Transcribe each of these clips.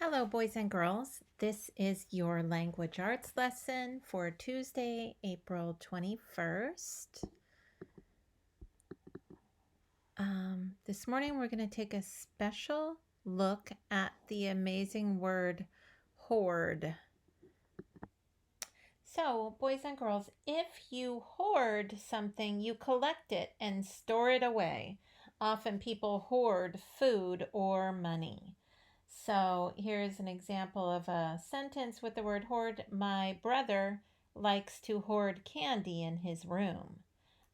Hello, boys and girls. This is your language arts lesson for Tuesday, April 21st. This morning, we're going to take a special look at the amazing word hoard. So, boys and girls, if you hoard something, you collect it and store it away. Often people hoard food or money. So here's an example of a sentence with the word hoard. My brother likes to hoard candy in his room.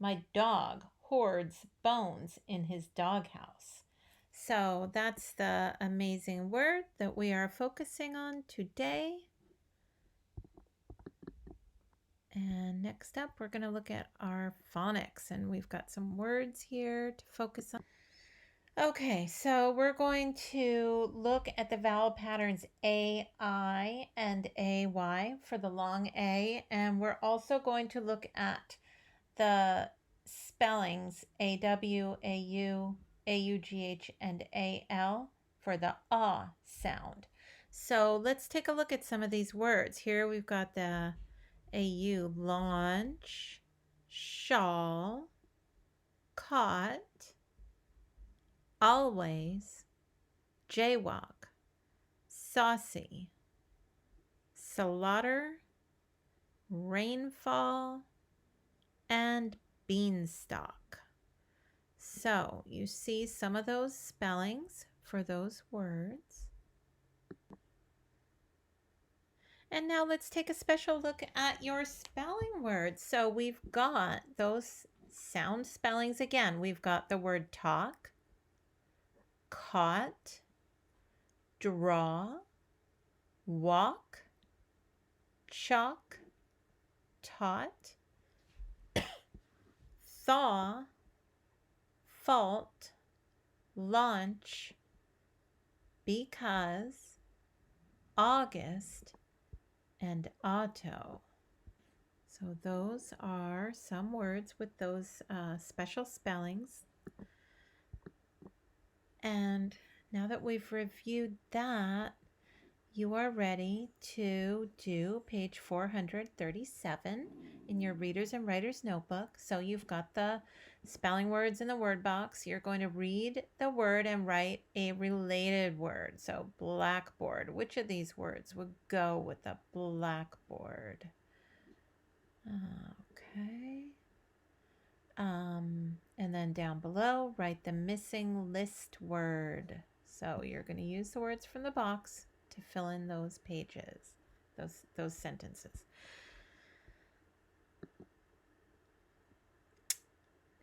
My dog hoards bones in his doghouse. So that's the amazing word that we are focusing on today. And next up, we're going to look at our phonics, and we've got some words here to focus on. Okay, so we're going to look at the vowel patterns A-I and A-Y for the long A, and we're also going to look at the spellings A-W, A-U, A-U-G-H, and A-L for the ah sound. So let's take a look at some of these words. Here we've got the A-U, launch, shawl, caught, always, jaywalk, saucy, slaughter, rainfall, and beanstalk. So you see some of those spellings for those words. And now let's take a special look at your spelling words. So we've got those sound spellings again. We've got the word talk, caught, draw, walk, chalk, taught, thaw, fault, launch, because, August, and auto. So those are some words with those special spellings. And now that we've reviewed that, you are ready to do page 437 in your Readers and Writers Notebook. So you've got the spelling words in the word box. You're going to read the word and write a related word. So blackboard. Which of these words would go with the blackboard? Okay. And then down below, write the missing list word. So you're going to use the words from the box to fill in those pages, those sentences.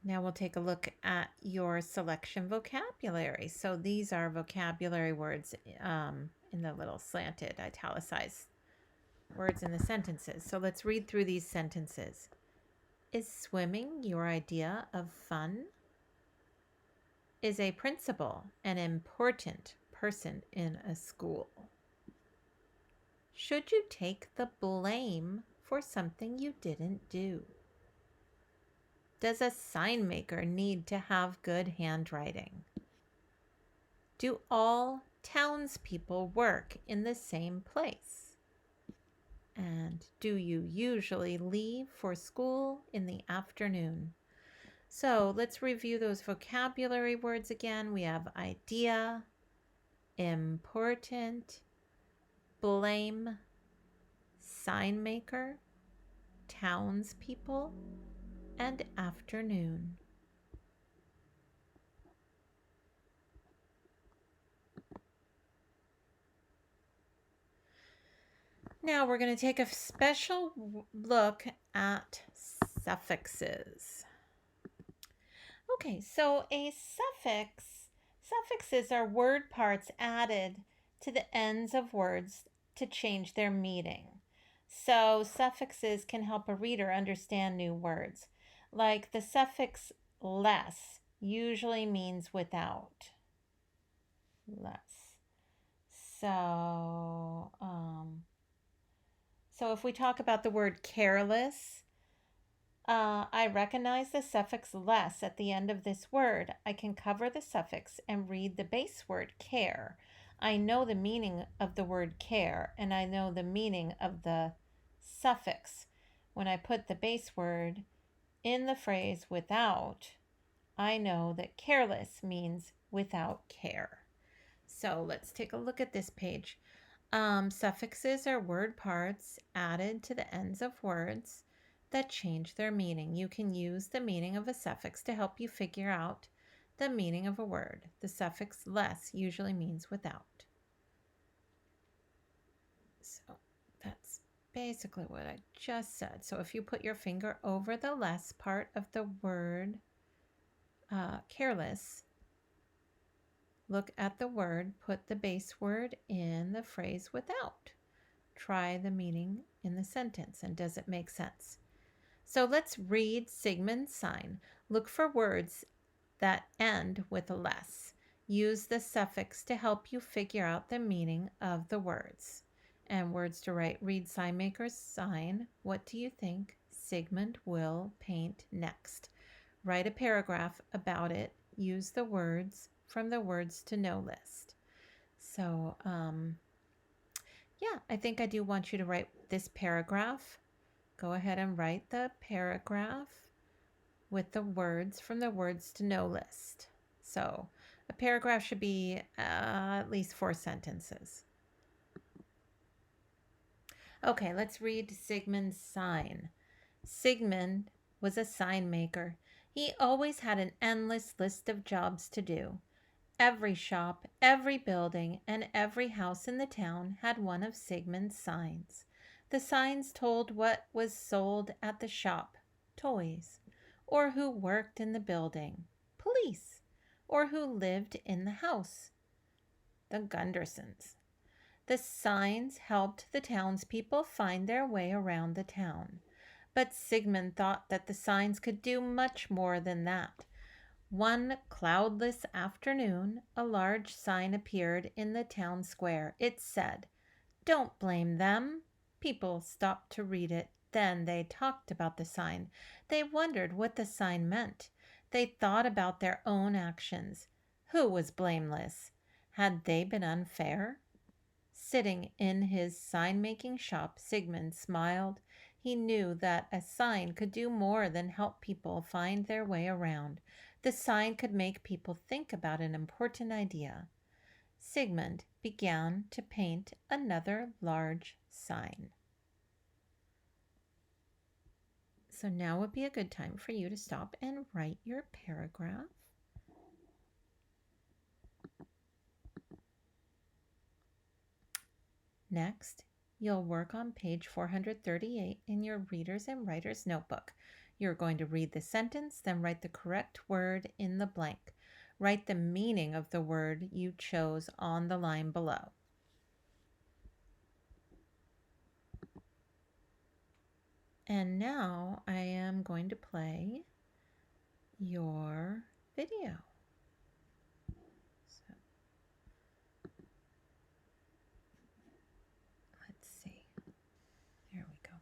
Now we'll take a look at your selection vocabulary. So these are vocabulary words in the little slanted italicized words in the sentences. So let's read through these sentences. Is swimming your idea of fun? Is a principal an important person in a school? Should you take the blame for something you didn't do? Does a sign maker need to have good handwriting? Do all townspeople work in the same place? And do you usually leave for school in the afternoon? So let's review those vocabulary words again. We have idea, important, blame, sign maker, townspeople, and afternoon. Now we're going to take a special look at suffixes. Okay, so a suffixes are word parts added to the ends of words to change their meaning. So suffixes can help a reader understand new words. Like the suffix less usually means without. Less. So if we talk about the word careless, I recognize the suffix less at the end of this word. I can cover the suffix and read the base word care. I know the meaning of the word care, and I know the meaning of the suffix. When I put the base word in the phrase without, I know that careless means without care. So let's take a look at this page. Suffixes are word parts added to the ends of words that change their meaning. You can use the meaning of a suffix to help you figure out the meaning of a word. The suffix less usually means without. So that's basically what I just said. So if you put your finger over the less part of the word careless, look at the word, put the base word in the phrase without. Try the meaning in the sentence, and does it make sense? So let's read Sigmund's sign. Look for words that end with a less. Use the suffix to help you figure out the meaning of the words. And words to write. Read Signmaker's sign. What do you think Sigmund will paint next? Write a paragraph about it. Use the words from the words to know list. So, yeah, I think I do want you to write this paragraph. Go ahead and write the paragraph with the words from the words to know list. So a paragraph should be at least 4 sentences. Okay, let's read Sigmund's sign. Sigmund was a sign maker. He always had an endless list of jobs to do. Every shop, every building, and every house in the town had one of Sigmund's signs. The signs told what was sold at the shop, toys, or who worked in the building, police, or who lived in the house, the Gundersons. The signs helped the townspeople find their way around the town. But Sigmund thought that the signs could do much more than that. One cloudless afternoon, a large sign appeared in the town square. It said, "Don't blame them." People stopped to read it. Then they talked about the sign. They wondered what the sign meant. They thought about their own actions. Who was blameless? Had they been unfair? Sitting in his sign-making shop, Sigmund smiled. He knew that a sign could do more than help people find their way around. The sign could make people think about an important idea. Sigmund began to paint another large sign. So now would be a good time for you to stop and write your paragraph. Next, you'll work on page 438 in your Reader's and Writer's Notebook. You're going to read the sentence, then write the correct word in the blank. Write the meaning of the word you chose on the line below. And now I am going to play your video. So, let's see. There we go.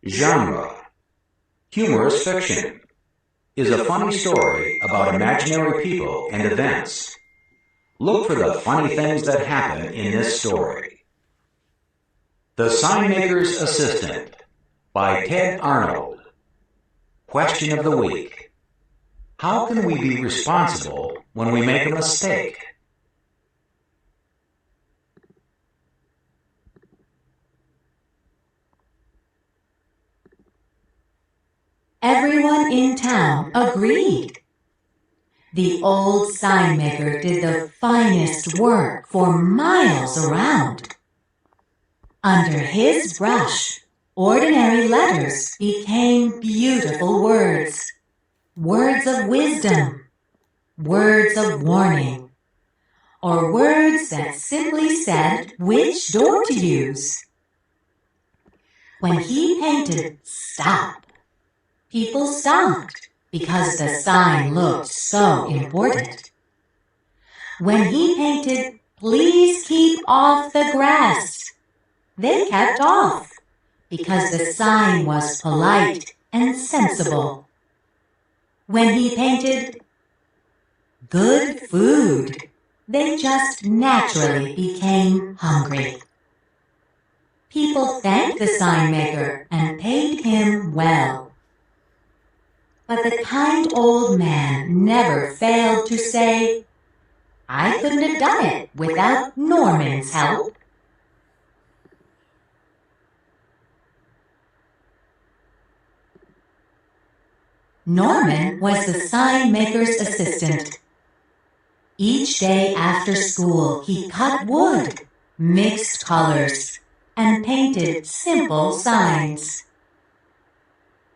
Genre: humorous fiction. Is a funny story about imaginary people and events. Look for the funny things that happen in this story. The Signmaker's Assistant by Ted Arnold. Question of the week: how can we be responsible when we make a mistake? Everyone in town agreed. The old sign maker did the finest work for miles around. Under his brush, ordinary letters became beautiful words. Words of wisdom, words of warning, or words that simply said which door to use. When he painted "Stop," people stopped because the sign looked so important. When he painted "Please keep off the grass," they kept off because the sign was polite and sensible. When he painted good food. They just naturally became hungry. People thanked the sign maker and paid him well. But the kind old man never failed to say, "I couldn't have done it without Norman's help." Norman was the sign maker's assistant. Each day after school, he cut wood, mixed colors, and painted simple signs.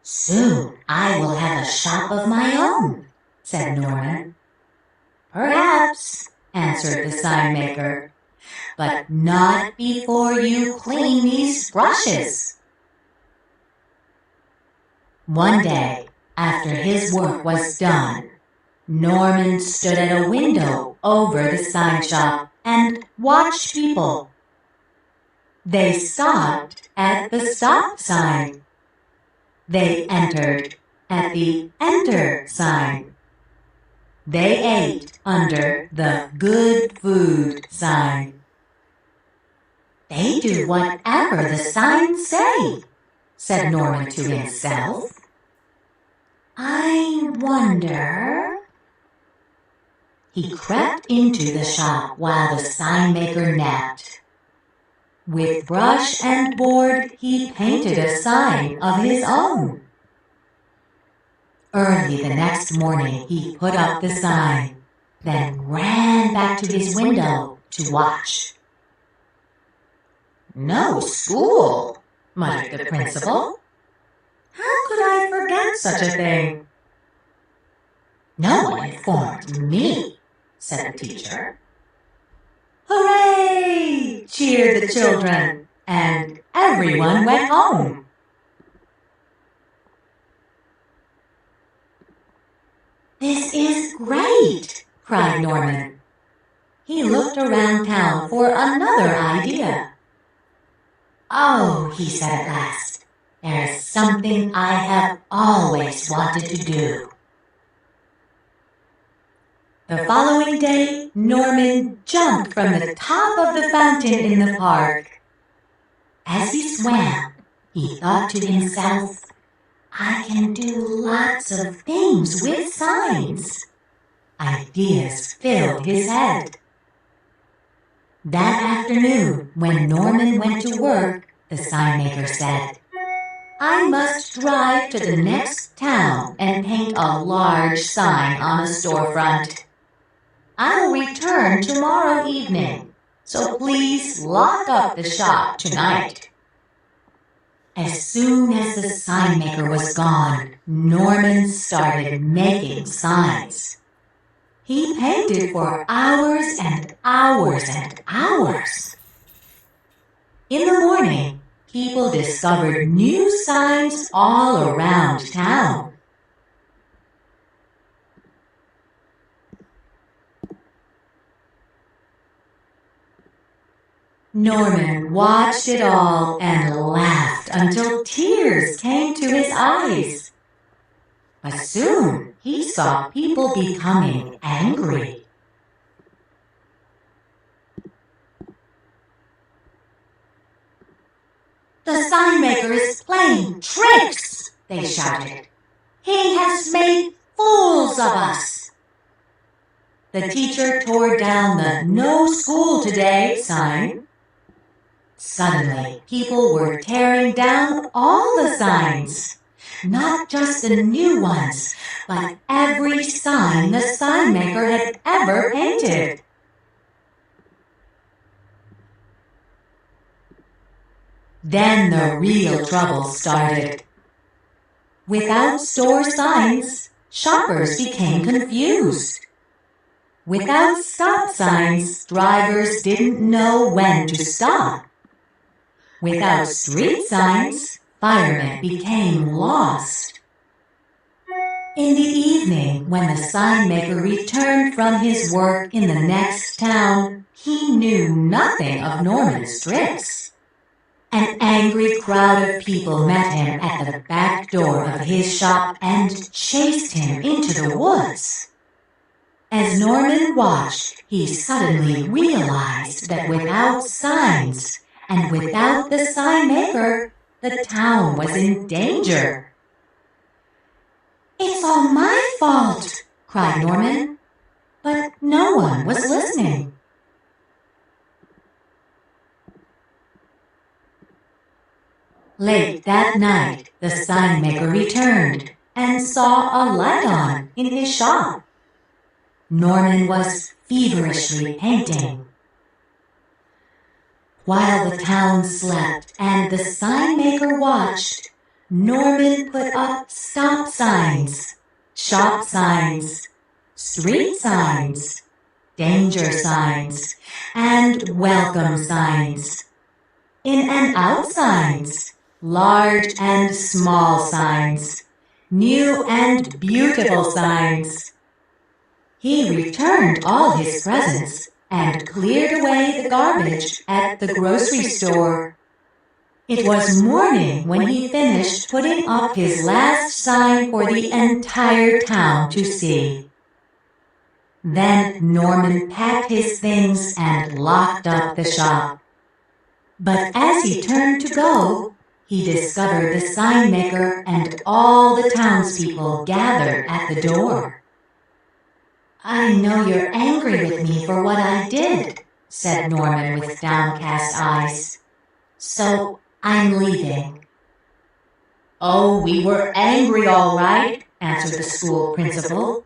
"Soon I will have a shop of my own," said Norman. "Perhaps," answered the sign maker, "but not before you clean these brushes." One day, after his work was done, Norman stood at a window over the sign shop and watched people. They stopped at the stop sign. They entered at the enter sign. They ate under the good food sign. "They do whatever the signs say," said Norman to himself. "I wonder." He crept into the shop while the sign maker napped. With brush and board, he painted a sign of his own. Early the next morning, he put up the sign, then ran back to his window to watch. "No school," muttered the principal. "How could I forget such a thing?" "No one informed me," said the teacher. "Hooray!" cheered the children, and everyone went home. "This is great!" cried Norman. He looked around town for another idea. "Oh," he said at last, "there's something I have always wanted to do." The following day, Norman jumped from the top of the fountain in the park. As he swam, he thought to himself, "I can do lots of things with signs." Ideas filled his head. That afternoon, when Norman went to work, the sign maker said, "I must drive to the next town and paint a large sign on the storefront. I'll return tomorrow evening, so please lock up the shop tonight." As soon as the sign maker was gone, Norman started making signs. He painted for hours and hours and hours. In the morning, people discovered new signs all around town. Norman watched it all and laughed until tears came to his eyes. But soon he saw people becoming angry. "The sign maker is playing tricks," they shouted. "He has made fools of us." The teacher tore down the "No school today" sign. Suddenly, people were tearing down all the signs. Not just the new ones, but every sign the sign maker had ever painted. Then the real trouble started. Without store signs, shoppers became confused. Without stop signs, drivers didn't know when to stop. Without street signs, firemen became lost. In the evening, when the sign maker returned from his work in the next town, he knew nothing of Norman's tricks. An angry crowd of people met him at the back door of his shop and chased him into the woods. As Norman watched, he suddenly realized that without signs and without the sign maker, the town was in danger. "It's all my fault," cried Norman, but no one was listening. Late that night, the sign maker returned and saw a light on in his shop. Norman was feverishly painting. While the town slept and the sign maker watched, Norman put up stop signs, shop signs, street signs, danger signs, and welcome signs, in and out signs, large and small signs, new and beautiful signs. He returned all his presents and cleared away the garbage at the grocery store. It was morning when he finished putting up his last sign for the entire town to see. Then Norman packed his things and locked up the shop. But as he turned to go, he discovered the sign maker and all the townspeople gathered at the door. "I know you're angry with me for what I did," said Norman with downcast eyes. "So I'm leaving." "Oh, we were angry all right," answered the school principal.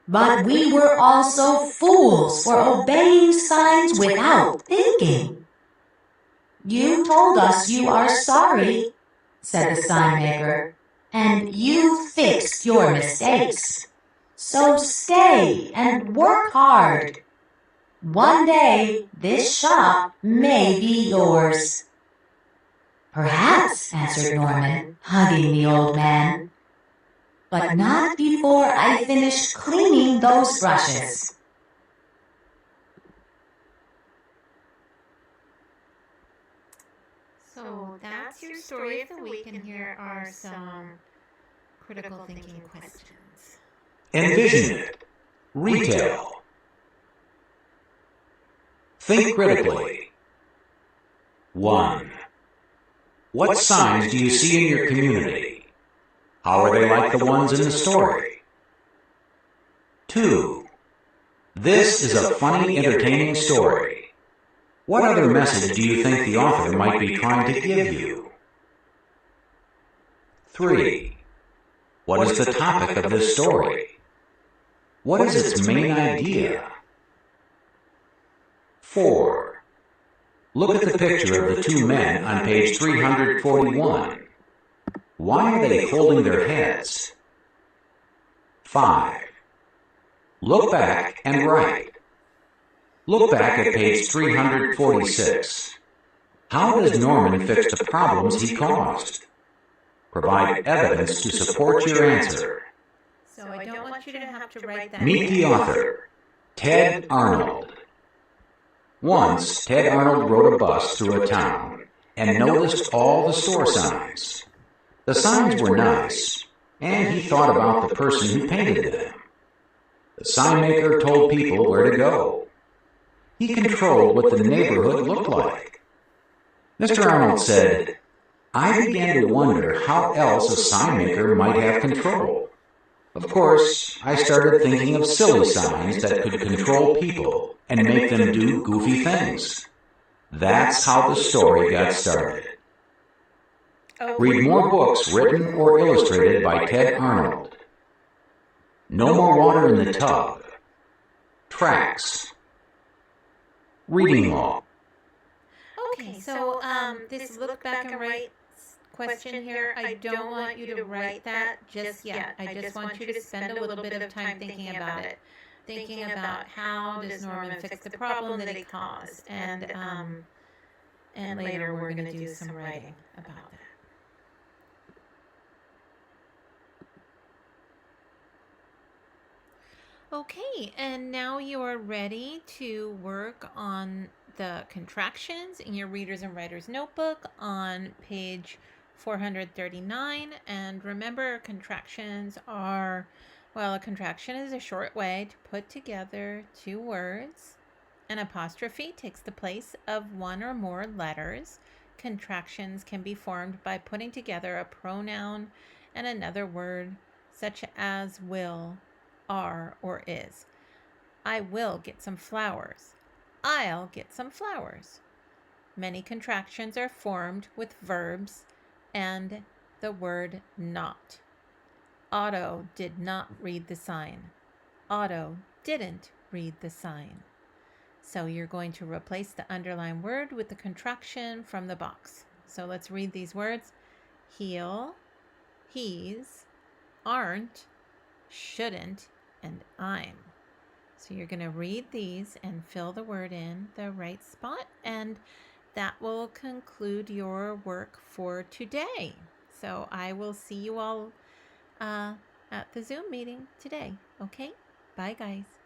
"But we were also fools for obeying signs without thinking." "You told us you are sorry," said the sign maker, "and you fixed your mistakes. So stay and work hard. One day this shop may be yours." "Perhaps," answered Norman, hugging the old man, "but not before I finish cleaning those brushes." So that's your story of the week, and here are some critical thinking questions. Envision it. Retail. Think critically. 1. What signs do you see in your community? How are they like the ones in the story? 2. This is a funny, entertaining story. What other message do you think the author might be trying to give you? 3. What is the topic of this story? What is its main idea? 4. Look at the picture of the two men on page 341. Why are they holding their heads? 5. Look back and write. Look back at page 346. How does Norman fix the problems he caused? Provide evidence to support your answer. So I don't want you to have to write that. Meet the author, Ted Arnold. Once, Ted Arnold rode a bus through a town and noticed all the store signs. The signs were nice, and he thought about the person who painted them. The sign maker told people where to go. He controlled what the neighborhood looked like. Mr. Arnold said, "I began to wonder how else a sign maker might have control. Of course, I started thinking of silly signs that could control people and make them do goofy things. That's how the story got started." Read more books written or illustrated by Ted Arnold. No More Water in the Tub. Tracks. Reading Log. Okay, so this look back and write question here, I don't want you to write that just yet. I just want you to spend a little bit of time thinking about it. Thinking about how does Norman fix the problem that he caused. And later we're going to do some writing about that. Okay, and now you are ready to work on the contractions in your Readers and Writers Notebook on page 439. And remember, contractions are Well, a contraction is a short way to put together two words. An apostrophe takes the place of one or more letters. Contractions can be formed by putting together a pronoun and another word, such as will, are, or is. I will get some flowers. I'll get some flowers. Many contractions are formed with verbs and the word not. Otto did not read the sign. Otto didn't read the sign. So you're going to replace the underlined word with the contraction from the box. So let's read these words. He'll, he's, aren't, shouldn't, and I'm. So you're going to read these and fill the word in the right spot, and that will conclude your work for today. So I will see you all at the Zoom meeting today. Okay? Bye, guys.